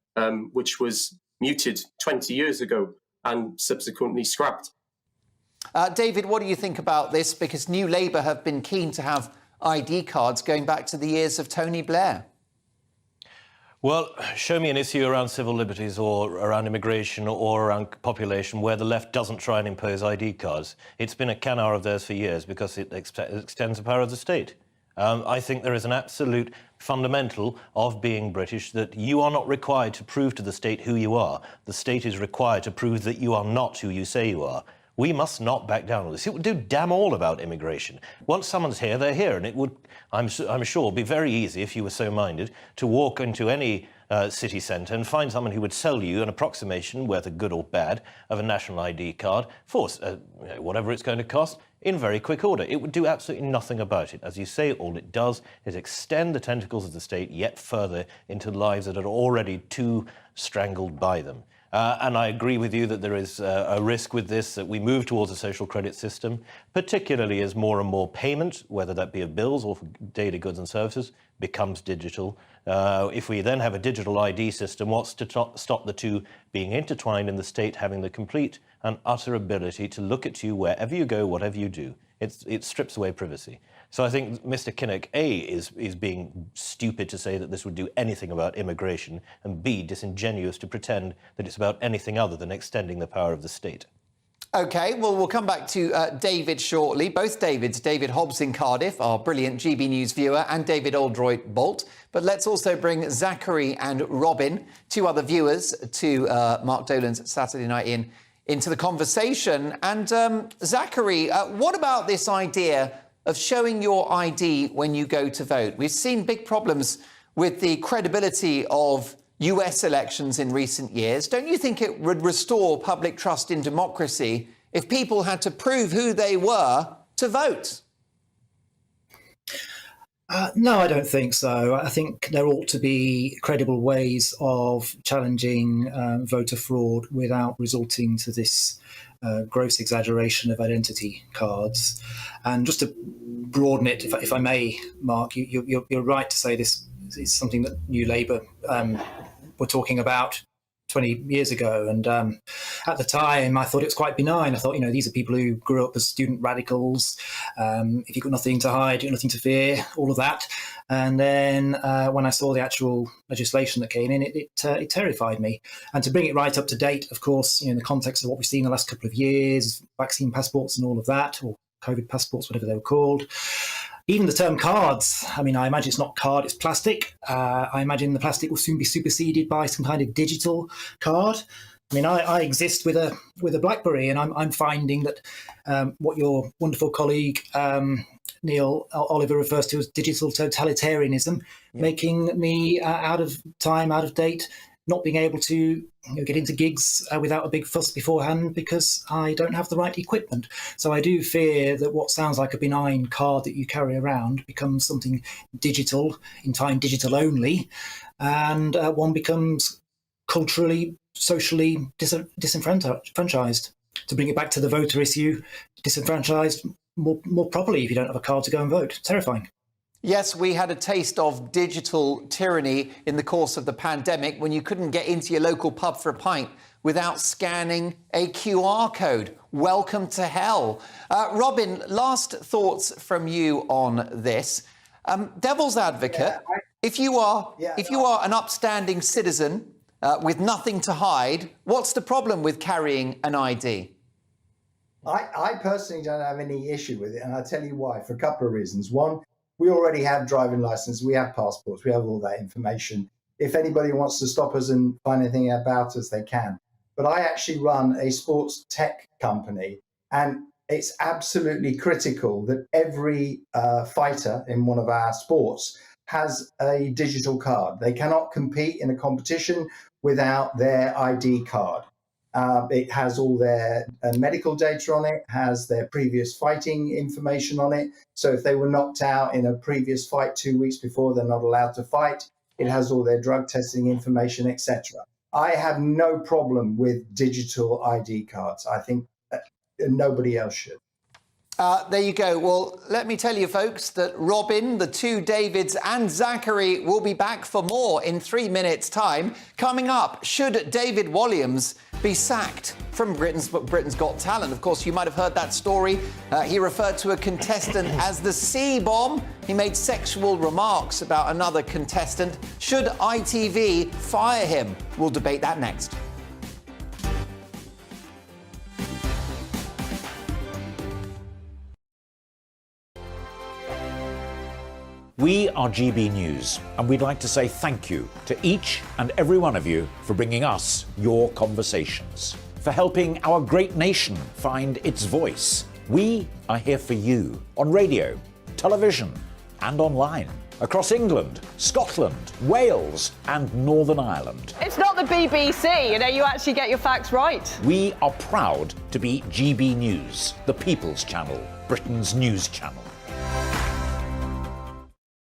[SPEAKER 14] which was muted 20 years ago and subsequently scrapped.
[SPEAKER 1] David, what do you think about this? Because New Labour have been keen to have ID cards going back to the years of Tony Blair.
[SPEAKER 2] Well, show me an issue around civil liberties or around immigration or around population where the left doesn't try and impose ID cards. It's been a canard of theirs for years because it extends the power of the state. I think there is an absolute fundamental of being British that you are not required to prove to the state who you are. The state is required to prove that you are not who you say you are. We must not back down on this. It would do damn all about immigration. Once someone's here, they're here, and it would, I'm sure, be very easy, if you were so minded, to walk into any city centre and find someone who would sell you an approximation, whether good or bad, of a national ID card for whatever it's going to cost in very quick order. It would do absolutely nothing about it. As you say, all it does is extend the tentacles of the state yet further into lives that are already too strangled by them. And I agree with you that there is a risk with this, that we move towards a social credit system, particularly as more and more payment, whether that be of bills or for data, goods and services, becomes digital. If we then have a digital ID system, what's to stop the two being intertwined and the state having the complete and utter ability to look at you wherever you go, whatever you do? It strips away privacy. So I think Mr. Kinnock, A, is being stupid to say that this would do anything about immigration, and B, disingenuous to pretend that it's about anything other than extending the power of the state.
[SPEAKER 1] OK, well, we'll come back to David shortly. Both Davids, David Hobbs in Cardiff, our brilliant GB News viewer, and David Oldroyd-Bolt. But let's also bring Zachary and Robin, two other viewers to Mark Dolan's Saturday Night into the conversation. And Zachary, what about this idea of showing your ID when you go to vote? We've seen big problems with the credibility of US elections in recent years. Don't you think it would restore public trust in democracy if people had to prove who they were to vote?
[SPEAKER 13] No, I don't think so. I think there ought to be credible ways of challenging voter fraud without resorting to this gross exaggeration of identity cards. And just to broaden it, if I may, Mark, you're right to say this is something that New Labour were talking about 20 years ago. And at the time, I thought it was quite benign. I thought, these are people who grew up as student radicals. If you've got nothing to hide, you've got nothing to fear, all of that. And then when I saw the actual legislation that came in, it terrified me. And to bring it right up to date, of course, in the context of what we've seen in the last couple of years, vaccine passports and all of that, or COVID passports, whatever they were called. Even the term cards, I imagine it's not card, it's plastic. I imagine the plastic will soon be superseded by some kind of digital card. I exist with a BlackBerry, and I'm finding that what your wonderful colleague Neil Oliver refers to as digital totalitarianism, making me out of time, out of date, not being able to get into gigs without a big fuss beforehand because I don't have the right equipment. So I do fear that what sounds like a benign card that you carry around becomes something digital, in time digital only, and one becomes culturally, socially disenfranchised. To bring it back to the voter issue, disenfranchised more properly if you don't have a card to go and vote. Terrifying.
[SPEAKER 1] Yes, we had a taste of digital tyranny in the course of the pandemic when you couldn't get into your local pub for a pint without scanning a QR code. Welcome to hell. Robin, last thoughts from you on this. Devil's advocate, If you are an upstanding citizen with nothing to hide, what's the problem with carrying an ID?
[SPEAKER 12] I personally don't have any issue with it, and I'll tell you why, for a couple of reasons. One, we already have driving license, we have passports, we have all that information. If anybody wants to stop us and find anything about us, they can. But I actually run a sports tech company, and it's absolutely critical that every fighter in one of our sports has a digital card. They cannot compete in a competition without their ID card. It has all their medical data on it, has their previous fighting information on it. So if they were knocked out in a previous fight 2 weeks before, they're not allowed to fight. It has all their drug testing information, etc. I have no problem with digital ID cards. I think nobody else should.
[SPEAKER 1] There you go. Well, let me tell you, folks, that Robin, the two Davids and Zachary will be back for more in 3 minutes' time. Coming up, should David Walliams be sacked from Britain's Got Talent? Of course, you might have heard that story. He referred to a contestant as the C-bomb. He made sexual remarks about another contestant. Should ITV fire him? We'll debate that next.
[SPEAKER 11] We are GB News, and we'd like to say thank you to each and every one of you for bringing us your conversations, for helping our great nation find its voice. We are here for you on radio, television, and online, across England, Scotland, Wales, and Northern Ireland.
[SPEAKER 15] It's not the BBC, you actually get your facts right.
[SPEAKER 11] We are proud to be GB News, the People's Channel, Britain's news channel.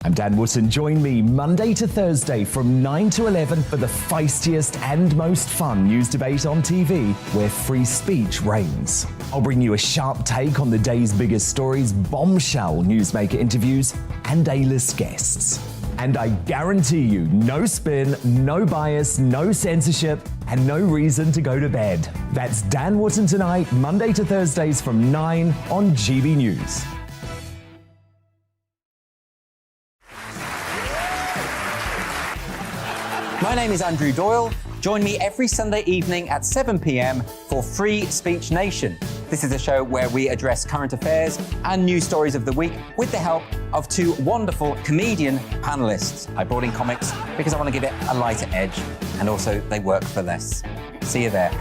[SPEAKER 16] I'm Dan Wootton. Join me Monday to Thursday from 9 to 11 for the feistiest and most fun news debate on TV, where free speech reigns. I'll bring you a sharp take on the day's biggest stories, bombshell newsmaker interviews, and A-list guests. And I guarantee you, no spin, no bias, no censorship, and no reason to go to bed. That's Dan Wootton Tonight, Monday to Thursdays from 9 on GB News.
[SPEAKER 17] My name is Andrew Doyle. Join me every Sunday evening at 7 p.m. for Free Speech Nation. This is a show where we address current affairs and news stories of the week with the help of two wonderful comedian panellists. I brought in comics because I want to give it a lighter edge, and also they work for less. See you there.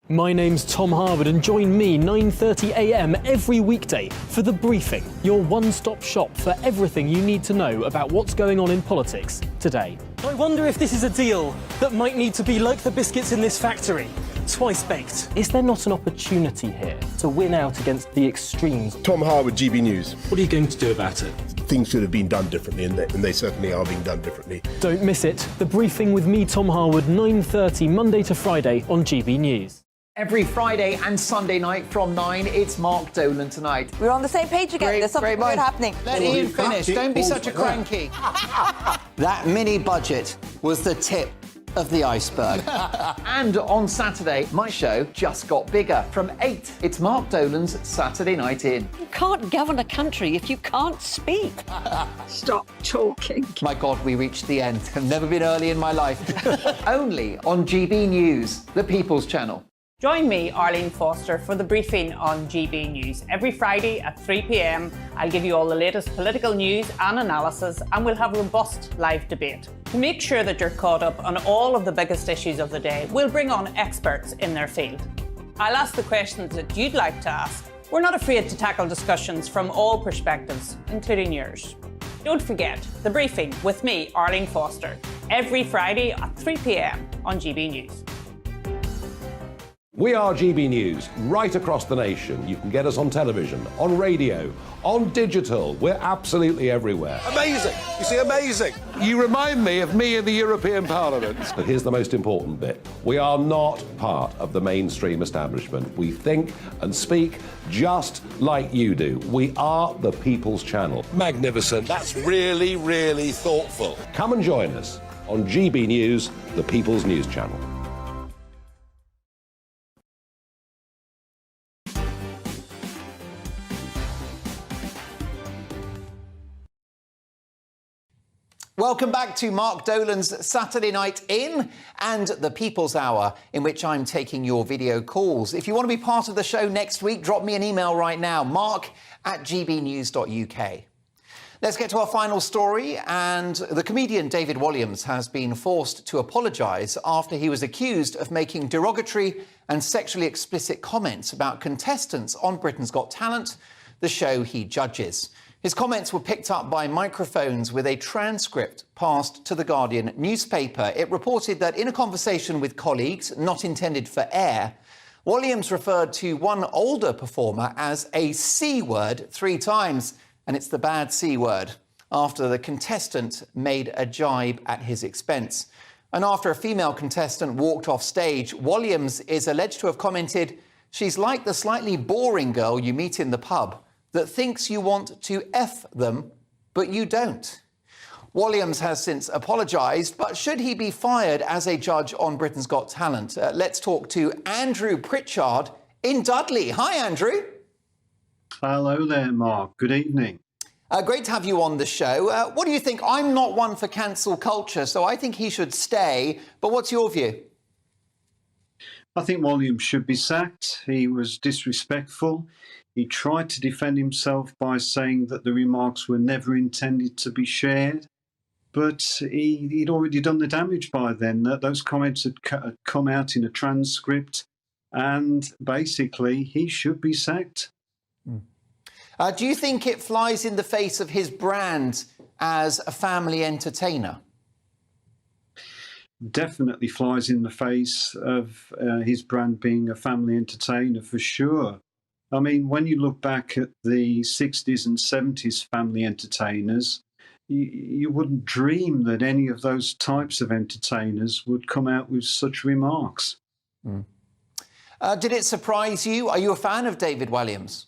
[SPEAKER 18] My name's Tom Harwood, and join me 9:30 a.m. every weekday for The Briefing, your one-stop shop for everything you need to know about what's going on in politics today. I wonder if this is a deal that might need to be like the biscuits in this factory, twice baked. Is there not an opportunity here to win out against the extremes?
[SPEAKER 19] Tom Harwood, GB News.
[SPEAKER 18] What are you going to do about it?
[SPEAKER 19] Things should have been done differently, and they certainly are being done differently.
[SPEAKER 18] Don't miss it. The Briefing with me, Tom Harwood, 9:30 Monday to Friday on GB News.
[SPEAKER 1] Every Friday and Sunday night from 9, it's Mark Dolan Tonight.
[SPEAKER 20] We're on the same page again. There's something weird happening.
[SPEAKER 1] Let Ian finish. Don't be such a cranky. That mini budget was the tip of the iceberg. And on Saturday, my show just got bigger. From 8, it's Mark Dolan's Saturday Night In.
[SPEAKER 21] You can't govern a country if you can't speak. Stop talking.
[SPEAKER 1] My God, we reached the end. I've never been early in my life. Only on GB News, the People's Channel.
[SPEAKER 22] Join me, Arlene Foster, for The Briefing on GB News. Every Friday at 3 p.m, I'll give you all the latest political news and analysis, and we'll have robust live debate. To make sure that you're caught up on all of the biggest issues of the day, we'll bring on experts in their field. I'll ask the questions that you'd like to ask. We're not afraid to tackle discussions from all perspectives, including yours. Don't forget, The Briefing with me, Arlene Foster, every Friday at 3 p.m. on GB News.
[SPEAKER 4] We are GB News, right across the nation. You can get us on television, on radio, on digital. We're absolutely everywhere.
[SPEAKER 19] Amazing! You see, amazing!
[SPEAKER 4] You remind me of me in the European Parliament. But here's the most important bit. We are not part of the mainstream establishment. We think and speak just like you do. We are the People's Channel.
[SPEAKER 19] Magnificent. That's really, really thoughtful.
[SPEAKER 4] Come and join us on GB News, the People's News Channel.
[SPEAKER 1] Welcome back to Mark Dolan's Saturday Night In and the People's Hour, in which I'm taking your video calls. If you want to be part of the show next week, drop me an email right now, mark@gbnews.uk. Let's get to our final story, and the comedian David Walliams has been forced to apologise after he was accused of making derogatory and sexually explicit comments about contestants on Britain's Got Talent, the show he judges. His comments were picked up by microphones with a transcript passed to the Guardian newspaper. It reported that in a conversation with colleagues, not intended for air, Walliams referred to one older performer as a C word 3 times, and it's the bad C word, after the contestant made a jibe at his expense. And after a female contestant walked off stage, Walliams is alleged to have commented, "She's like the slightly boring girl you meet in the pub that thinks you want to F them, but you don't." Walliams has since apologised, but should he be fired as a judge on Britain's Got Talent? Let's talk to Andrew Pritchard in Dudley. Hi, Andrew.
[SPEAKER 6] Hello there, Mark. Good evening.
[SPEAKER 1] Great to have you on the show. What do you think? I'm not one for cancel culture, so I think he should stay. But what's your view?
[SPEAKER 6] I think Walliams should be sacked. He was disrespectful. He tried to defend himself by saying that the remarks were never intended to be shared. But he'd already done the damage by then. Those comments had come out in a transcript, and basically he should be sacked.
[SPEAKER 1] Do you think it flies in the face of his brand as a family entertainer?
[SPEAKER 6] Definitely flies in the face of his brand being a family entertainer, for sure. I mean, when you look back at the 60s and 70s family entertainers, you wouldn't dream that any of those types of entertainers would come out with such remarks.
[SPEAKER 1] Did it surprise you? Are you a fan of David Walliams?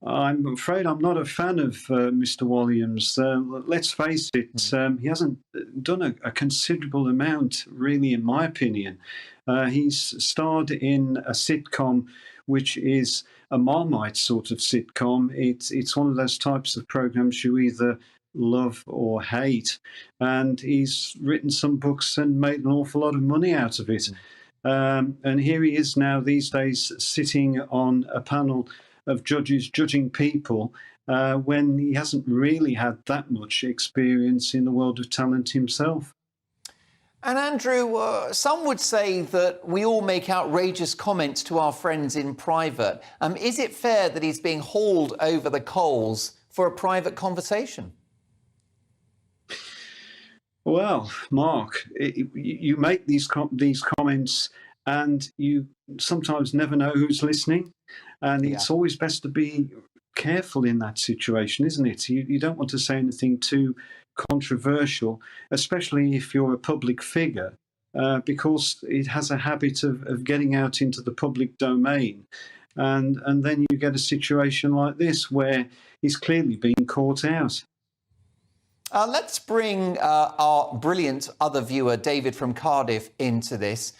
[SPEAKER 6] I'm afraid I'm not a fan of Mr. Walliams. Let's face it, he hasn't done a considerable amount, really, in my opinion. He's starred in a sitcom which is a Marmite sort of sitcom. It's one of those types of programs you either love or hate. And he's written some books and made an awful lot of money out of it. And here he is now these days sitting on a panel of judges judging people when he hasn't really had that much experience in the world of talent himself.
[SPEAKER 1] And Andrew, some would say that we all make outrageous comments to our friends in private. Is it fair that he's being hauled over the coals for a private conversation?
[SPEAKER 6] Well, Mark, you make these comments and you sometimes never know who's listening. And it's always best to be careful in that situation, isn't it? You don't want to say anything too controversial, especially if you're a public figure, because it has a habit of getting out into the public domain. And then you get a situation like this where he's clearly being caught out.
[SPEAKER 1] Let's bring our brilliant other viewer, David from Cardiff, into this.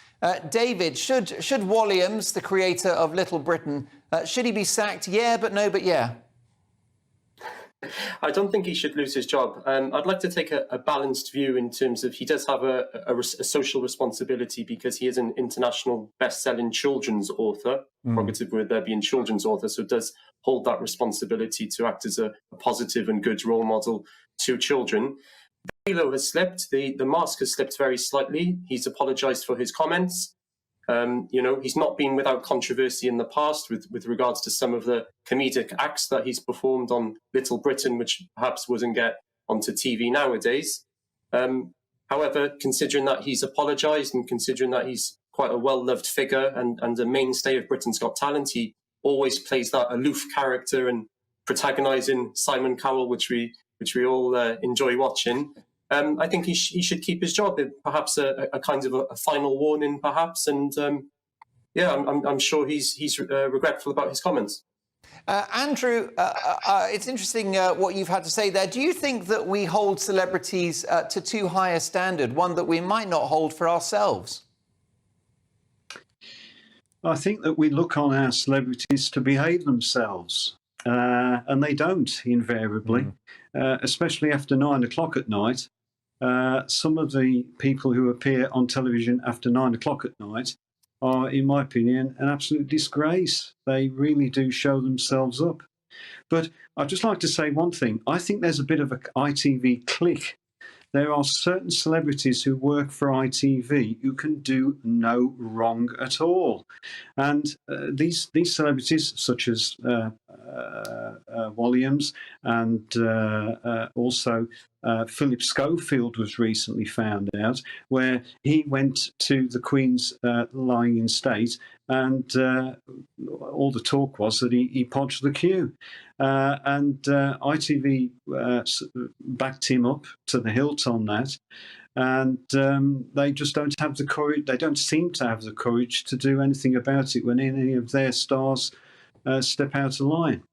[SPEAKER 1] David, should Walliams, the creator of Little Britain, should he be sacked? Yeah, but no, but yeah.
[SPEAKER 14] I don't think he should lose his job. I'd like to take a balanced view in terms of he does have a social responsibility because he is an international best-selling children's author, prerogative word there being children's author, so does hold that responsibility to act as a positive and good role model to children. The halo has slipped, the mask has slipped very slightly. He's apologised for his comments. He's not been without controversy in the past with regards to some of the comedic acts that he's performed on Little Britain, which perhaps wouldn't get onto TV nowadays. However, considering that he's apologised and considering that he's quite a well-loved figure and a mainstay of Britain's Got Talent, he always plays that aloof character and protagonising Simon Cowell, which we all enjoy watching. I think he should keep his job. Perhaps a kind of a final warning, perhaps. And I'm sure he's regretful about his comments.
[SPEAKER 1] Andrew, it's interesting what you've had to say there. Do you think that we hold celebrities to too high a standard, one that we might not hold for ourselves?
[SPEAKER 6] I think that we look on our celebrities to behave themselves. and they don't invariably, especially after 9 o'clock at night. Some of the people who appear on television after 9 o'clock at night are, in my opinion, an absolute disgrace. They really do show themselves up. But I'd just like to say one thing. I think there's a bit of an ITV clique. There are certain celebrities who work for ITV who can do no wrong at all. And these celebrities, such as Williams and also Philip Schofield was recently found out, where he went to the Queen's lying in state, and all the talk was that he podged the queue. And ITV backed him up to the hilt on that. And they just don't have the courage. They don't seem to have the courage to do anything about it when any of their stars step out of line.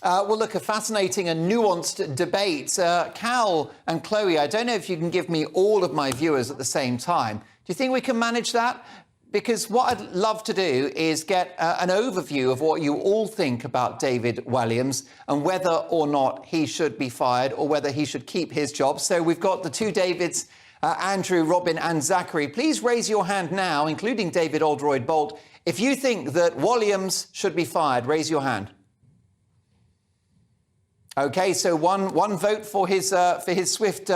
[SPEAKER 1] Well, look, a fascinating and nuanced debate. Cal and Chloe, I don't know if you can give me all of my viewers at the same time. Do you think we can manage that? Because what I'd love to do is get an overview of what you all think about David Walliams and whether or not he should be fired or whether he should keep his job. So we've got the two Davids, Andrew, Robin and Zachary. Please raise your hand now, including David Oldroyd-Bolt. If you think that Walliams should be fired, raise your hand. OK, so one vote for his swift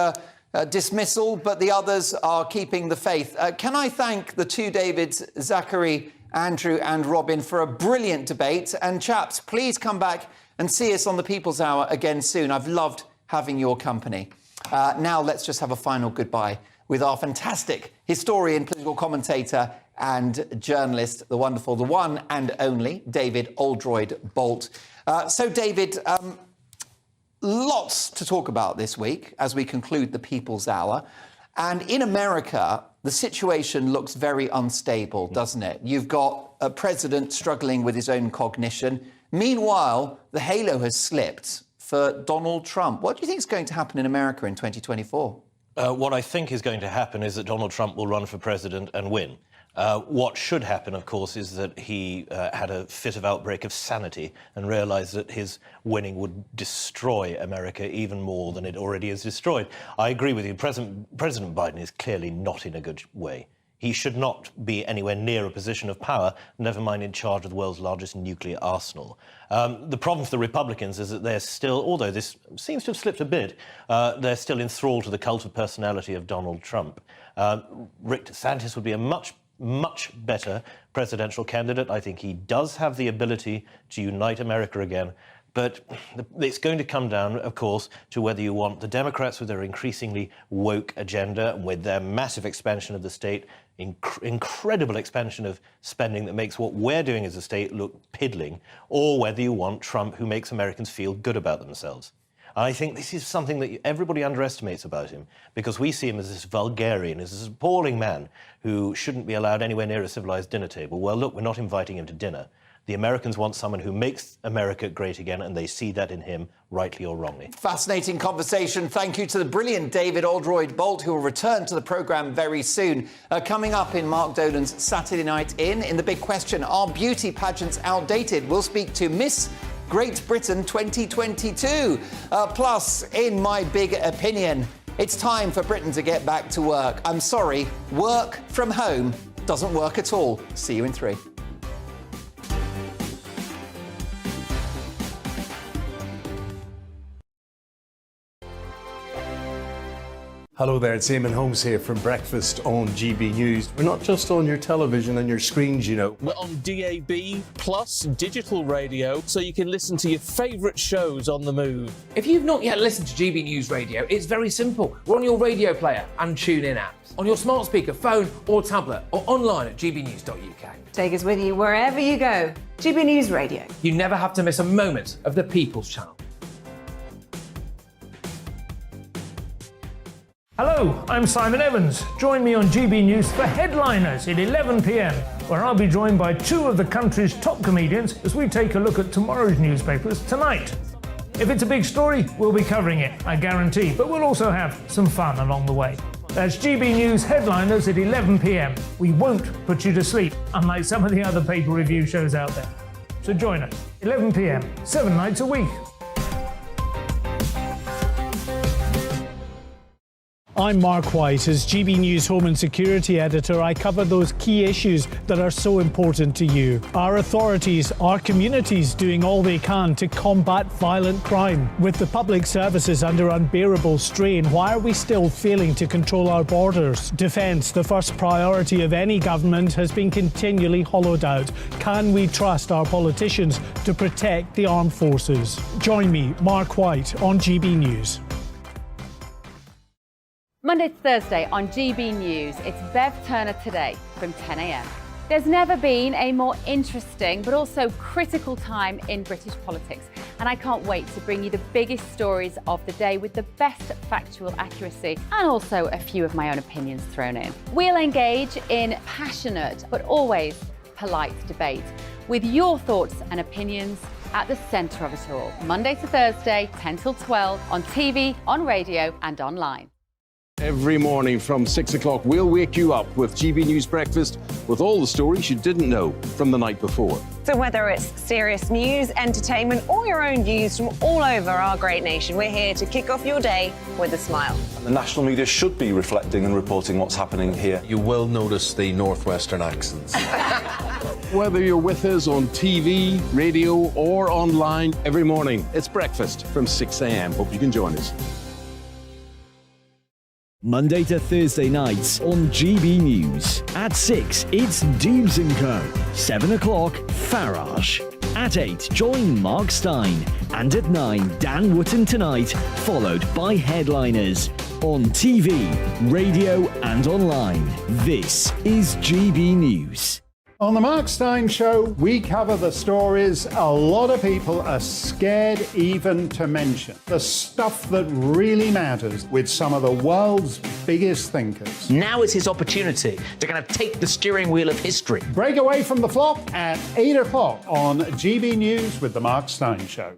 [SPEAKER 1] dismissal, but the others are keeping the faith. Can I thank the two Davids, Zachary, Andrew and Robin, for a brilliant debate. And chaps, please come back and see us on the People's Hour again soon. I've loved having your company. Now let's just have a final goodbye with our fantastic historian, political commentator and journalist, the wonderful, the one and only David Oldroyd-Bolt. So, David, lots to talk about this week as we conclude the People's Hour. And in America, the situation looks very unstable, doesn't it? You've got a president struggling with his own cognition. Meanwhile, the halo has slipped for Donald Trump. What do you think is going to happen in America in 2024?
[SPEAKER 2] What I think is going to happen is that Donald Trump will run for president and win. What should happen, of course, is that he had a fit of outbreak of sanity and realised that his winning would destroy America even more than it already is destroyed. I agree with you. President Biden is clearly not in a good way. He should not be anywhere near a position of power, never mind in charge of the world's largest nuclear arsenal. The problem for the Republicans is that they're still, although this seems to have slipped a bit, they're still enthralled to the cult of personality of Donald Trump. Rick DeSantis would be a much better presidential candidate. I think he does have the ability to unite America again. But it's going to come down, of course, to whether you want the Democrats with their increasingly woke agenda and with their massive expansion of the state, incredible expansion of spending that makes what we're doing as a state look piddling, or whether you want Trump, who makes Americans feel good about themselves. I think this is something that everybody underestimates about him, because we see him as this vulgarian, as this appalling man who shouldn't be allowed anywhere near a civilized dinner table. Well, look, we're not inviting him to dinner. The Americans want someone who makes America great again, and they see that in him, rightly or wrongly.
[SPEAKER 1] Fascinating conversation. Thank you to the brilliant David Oldroyd-Bolt, who will return to the programme very soon. Coming up in Mark Dolan's Saturday Night In the big question, are beauty pageants outdated? We'll speak to Miss Great Britain 2022. Plus, in my big opinion, it's time for Britain to get back to work. I'm sorry, work from home doesn't work at all. See you in 3.
[SPEAKER 7] Hello there, it's Eamon Holmes here from Breakfast on GB News. We're not just on your television and your screens, you know.
[SPEAKER 3] We're on DAB plus digital radio, so you can listen to your favourite shows on the move.
[SPEAKER 8] If you've not yet listened to GB News Radio, it's very simple. We're on your radio player and TuneIn apps, on your smart speaker, phone or tablet, or online at gbnews.uk.
[SPEAKER 23] Take us with you wherever you go. GB News Radio.
[SPEAKER 8] You never have to miss a moment of the People's Channel.
[SPEAKER 3] Hello, I'm Simon Evans. Join me on GB News for Headliners at 11 p.m, where I'll be joined by 2 of the country's top comedians as we take a look at tomorrow's newspapers tonight. If it's a big story, we'll be covering it, I guarantee, but we'll also have some fun along the way. That's GB News Headliners at 11 p.m. We won't put you to sleep, unlike some of the other paper review shows out there. So join us, 11 p.m, 7 nights a week.
[SPEAKER 18] I'm Mark White. As GB News Home and Security Editor, I cover those key issues that are so important to you. Our authorities, our communities doing all they can to combat violent crime. With the public services under unbearable strain, why are we still failing to control our borders? Defence, the first priority of any government, has been continually hollowed out. Can we trust our politicians to protect the armed forces? Join me, Mark White, on GB News.
[SPEAKER 5] Monday to Thursday on GB News, it's Bev Turner Today from 10 a.m. There's never been a more interesting but also critical time in British politics, and I can't wait to bring you the biggest stories of the day with the best factual accuracy and also a few of my own opinions thrown in. We'll engage in passionate but always polite debate with your thoughts and opinions at the centre of it all. Monday to Thursday, 10 till 12 on TV, on radio and online.
[SPEAKER 4] Every morning from 6 o'clock, we'll wake you up with GB News Breakfast with all the stories you didn't know from the night before.
[SPEAKER 9] So whether it's serious news, entertainment, or your own views from all over our great nation, we're here to kick off your day with a smile.
[SPEAKER 10] The national media should be reflecting and reporting what's happening here.
[SPEAKER 19] You will notice the northwestern accents.
[SPEAKER 4] Whether you're with us on TV, radio, or online, every morning, it's breakfast from 6 a.m. Hope you can join us.
[SPEAKER 16] Monday to Thursday nights on GB News. At 6, it's Dubes & Co. 7 o'clock, Farage. At 8, join Mark Stein. And at 9, Dan Wootton Tonight, followed by Headliners. On TV, radio and online. This is GB News.
[SPEAKER 24] On the Mark Stein Show, we cover the stories a lot of people are scared even to mention. The stuff that really matters with some of the world's biggest thinkers.
[SPEAKER 25] Now is his opportunity to kind of take the steering wheel of history.
[SPEAKER 24] Break away from the flock at 8 o'clock on GB News with the Mark Stein Show.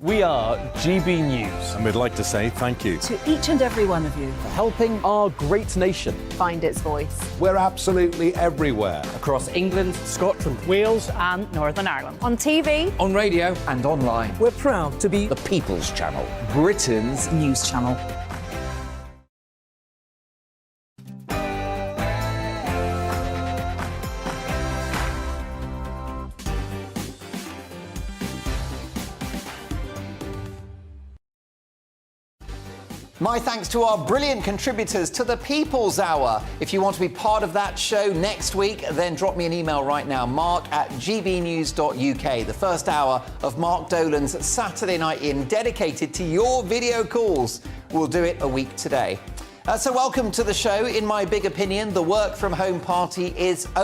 [SPEAKER 26] We are GB News.
[SPEAKER 10] And we'd like to say thank you
[SPEAKER 23] To each and every one of you.
[SPEAKER 26] for helping our great nation.
[SPEAKER 23] Find its voice.
[SPEAKER 4] We're absolutely everywhere.
[SPEAKER 25] Across England,
[SPEAKER 18] Scotland,
[SPEAKER 22] Wales and Northern Ireland.
[SPEAKER 9] On TV,
[SPEAKER 8] On radio.
[SPEAKER 25] and online.
[SPEAKER 18] we're proud to be
[SPEAKER 25] The People's Channel.
[SPEAKER 26] Britain's
[SPEAKER 23] News channel.
[SPEAKER 1] My thanks to our brilliant contributors to the People's Hour. If you want to be part of that show next week, then drop me an email right now, mark@gbnews.uk. The first hour of Mark Dolan's Saturday Night In, dedicated to your video calls. We'll do it a week today. So welcome to the show. In my big opinion, the work from home party is